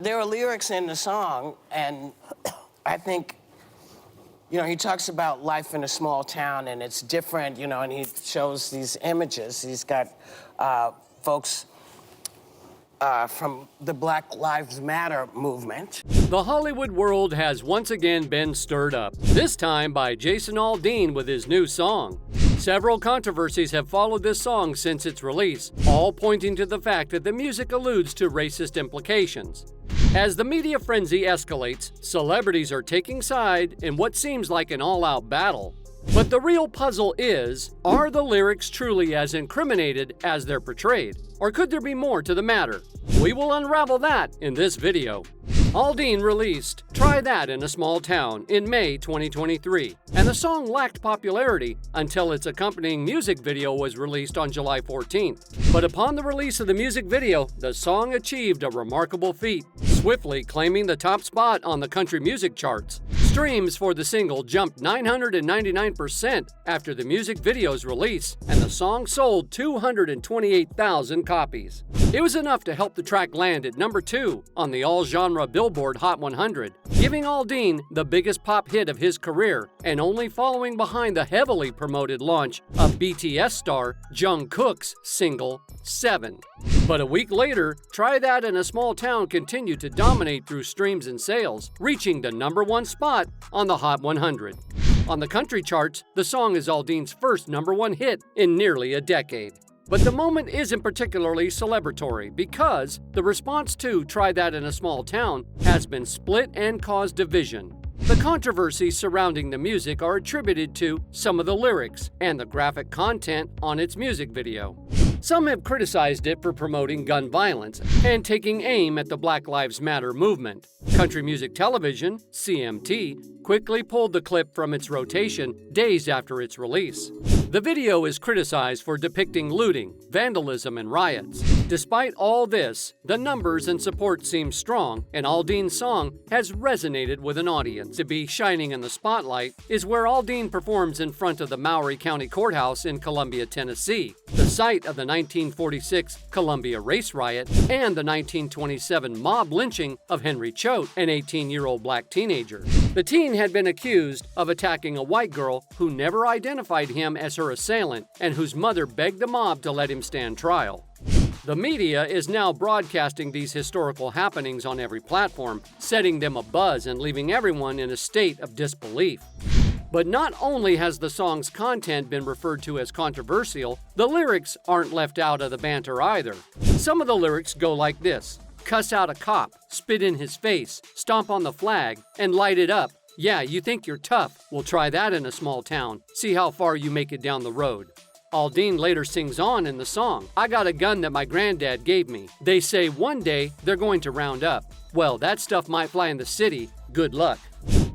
There are lyrics in the song, and I think, he talks about life in a small town, and it's different, and he shows these images. He's got folks from the Black Lives Matter movement. The Hollywood world has once again been stirred up, this time by Jason Aldean with his new song. Several controversies have followed this song since its release, all pointing to the fact that the music alludes to racist implications. As the media frenzy escalates, celebrities are taking side in what seems like an all-out battle. But the real puzzle is, are the lyrics truly as incriminated as they're portrayed? Or could there be more to the matter? We will unravel that in this video. Aldean released Try That in a Small Town in May 2023, and the song lacked popularity until its accompanying music video was released on July 14th. But upon the release of the music video, the song achieved a remarkable feat, swiftly claiming the top spot on the country music charts. Streams for the single jumped 999% after the music video's release, and the song sold 228,000 copies. It was enough to help the track land at number 2 on the all-genre Billboard Hot 100, giving Aldean the biggest pop hit of his career, and only following behind the heavily promoted launch of BTS star Jungkook's single, 7. But a week later, Try That in a Small Town continued to dominate through streams and sales, reaching the number 1 spot on the Hot 100. On the country charts, the song is Aldean's first number 1 hit in nearly a decade. But the moment isn't particularly celebratory because the response to Try That in a Small Town has been split and caused division. The controversies surrounding the music are attributed to some of the lyrics and the graphic content on its music video. Some have criticized it for promoting gun violence and taking aim at the Black Lives Matter movement. Country Music Television, CMT, quickly pulled the clip from its rotation days after its release. The video is criticized for depicting looting, vandalism, and riots. Despite all this, the numbers and support seem strong, and Aldean's song has resonated with an audience. To be shining in the spotlight is where Aldean performs in front of the Maury County Courthouse in Columbia, Tennessee, the site of the 1946 Columbia race riot and the 1927 mob lynching of Henry Choate, an 18-year-old black teenager. The teen had been accused of attacking a white girl who never identified him as her assailant and whose mother begged the mob to let him stand trial. The media is now broadcasting these historical happenings on every platform, setting them abuzz and leaving everyone in a state of disbelief. But not only has the song's content been referred to as controversial, the lyrics aren't left out of the banter either. Some of the lyrics go like this: cuss out a cop, spit in his face, stomp on the flag, and light it up. Yeah, you think you're tough? We'll try that in a small town. See how far you make it down the road. Aldean later sings on in the song, I got a gun that my granddad gave me. They say one day they're going to round up. Well, that stuff might fly in the city. Good luck.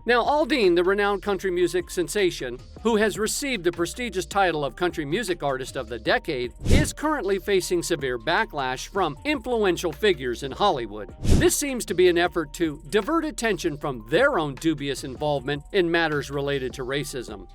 Now, Aldean, the renowned country music sensation, who has received the prestigious title of Country Music Artist of the Decade, is currently facing severe backlash from influential figures in Hollywood. This seems to be an effort to divert attention from their own dubious involvement in matters related to racism.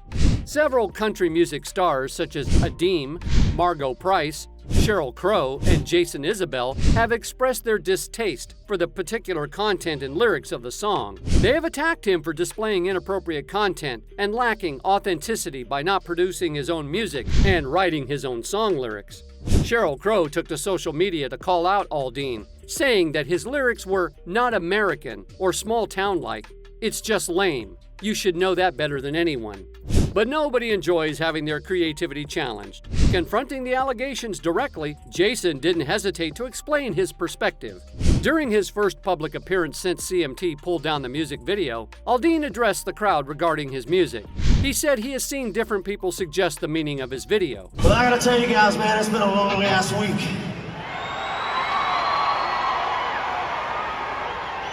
Several country music stars such as Adeem, Margot Price, Sheryl Crow, and Jason Isbell have expressed their distaste for the particular content and lyrics of the song. They have attacked him for displaying inappropriate content and lacking authenticity by not producing his own music and writing his own song lyrics. Sheryl Crow took to social media to call out Aldean, saying that his lyrics were not American or small town-like. It's just lame. You should know that better than anyone. But nobody enjoys having their creativity challenged. Confronting the allegations directly, Jason didn't hesitate to explain his perspective. During his first public appearance since CMT pulled down the music video, Aldean addressed the crowd regarding his music. He said he has seen different people suggest the meaning of his video. Well, I gotta tell you guys, man, it's been a long ass week.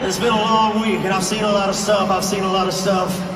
It's been a long week, and I've seen a lot of stuff.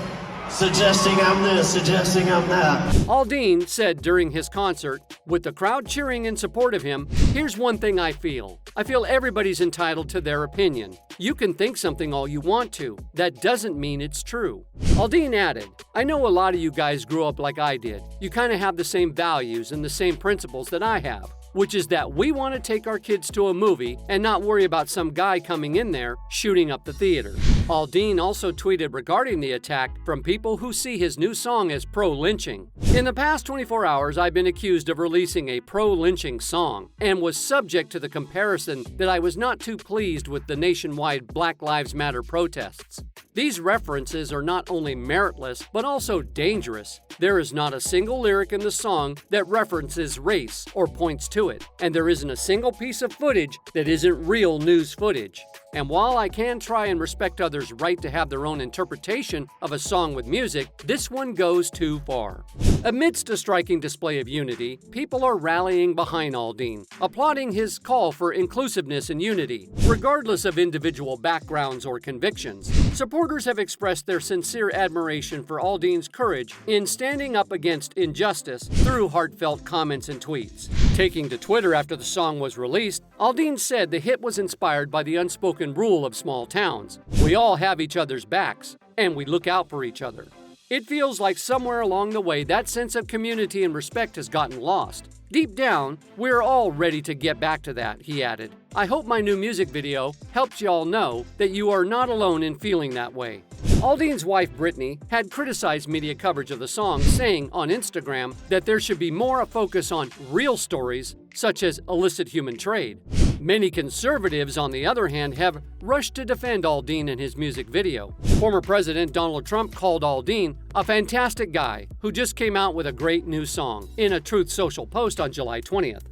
Suggesting I'm this, suggesting I'm that. Aldean said during his concert, with the crowd cheering in support of him, here's one thing I feel. I feel everybody's entitled to their opinion. You can think something all you want to. That doesn't mean it's true. Aldean added, I know a lot of you guys grew up like I did. You kind of have the same values and the same principles that I have. which is that we want to take our kids to a movie and not worry about some guy coming in there shooting up the theater. Aldean also tweeted regarding the attack from people who see his new song as pro-lynching. In the past 24 hours, I've been accused of releasing a pro-lynching song and was subject to the comparison that I was not too pleased with the nationwide Black Lives Matter protests. These references are not only meritless, but also dangerous. There is not a single lyric in the song that references race or points to it, and there isn't a single piece of footage that isn't real news footage. And while I can try and respect others' right to have their own interpretation of a song with music, this one goes too far. Amidst a striking display of unity, people are rallying behind Aldean, applauding his call for inclusiveness and unity, regardless of individual backgrounds or convictions. Supporters have expressed their sincere admiration for Aldean's courage in standing up against injustice through heartfelt comments and tweets. Taking to Twitter after the song was released, Aldean said the hit was inspired by the unspoken rule of small towns. We all have each other's backs, and we look out for each other. It feels like somewhere along the way that sense of community and respect has gotten lost. Deep down, we're all ready to get back to that, he added. I hope my new music video helps y'all know that you are not alone in feeling that way. Aldean's wife, Brittany, had criticized media coverage of the song, saying on Instagram that there should be more focus on real stories, such as illicit human trade. Many conservatives, on the other hand, have rushed to defend Aldean in his music video. Former President Donald Trump called Aldean a fantastic guy who just came out with a great new song in a Truth Social post on July 20th.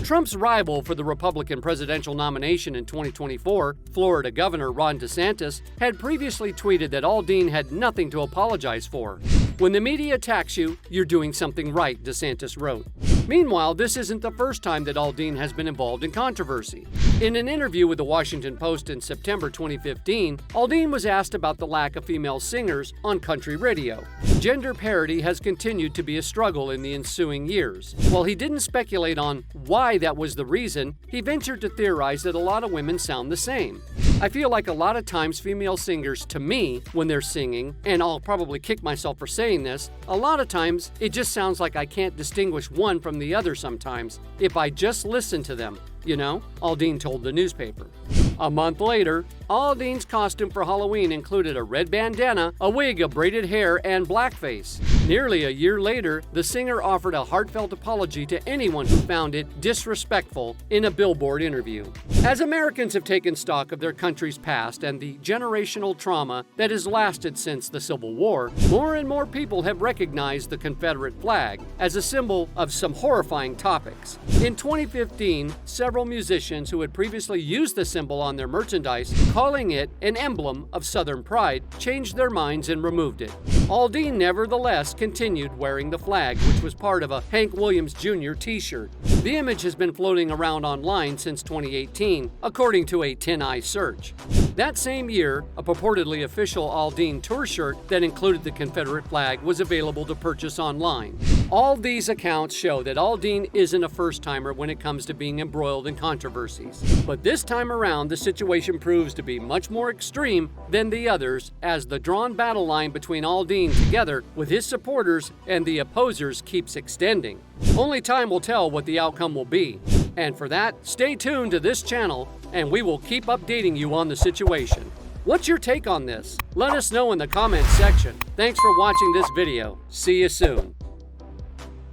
Trump's rival for the Republican presidential nomination in 2024, Florida Governor Ron DeSantis, had previously tweeted that Aldean had nothing to apologize for. When the media attacks you, you're doing something right, DeSantis wrote. Meanwhile, this isn't the first time that Aldean has been involved in controversy. In an interview with the Washington Post in September 2015, Aldean was asked about the lack of female singers on country radio. Gender parity has continued to be a struggle in the ensuing years. While he didn't speculate on why that was the reason, he ventured to theorize that a lot of women sound the same. I feel like a lot of times female singers, to me, when they're singing, and I'll probably kick myself for saying this, a lot of times it just sounds like I can't distinguish one from the other sometimes if I just listen to them. You know, Aldean told the newspaper. A month later, Aldean's costume for Halloween included a red bandana, a wig of braided hair, and blackface. Nearly a year later, the singer offered a heartfelt apology to anyone who found it disrespectful in a Billboard interview. As Americans have taken stock of their country's past and the generational trauma that has lasted since the Civil War, more and more people have recognized the Confederate flag as a symbol of some horrifying topics. In 2015, several musicians who had previously used the symbol on their merchandise, calling it an emblem of Southern pride, changed their minds and removed it. Aldean nevertheless continued wearing the flag, which was part of a Hank Williams Jr. t-shirt. The image has been floating around online since 2018, according to a 10i search. That same year, a purportedly official Aldean tour shirt that included the Confederate flag was available to purchase online. All these accounts show that Aldean isn't a first-timer when it comes to being embroiled in controversies. But this time around, the situation proves to be much more extreme than the others, as the drawn battle line between Aldean together with his supporters and the opposers keeps extending. Only time will tell what the outcome will be. And for that, stay tuned to this channel and we will keep updating you on the situation. What's your take on this? Let us know in the comments section. Thanks for watching this video. See you soon.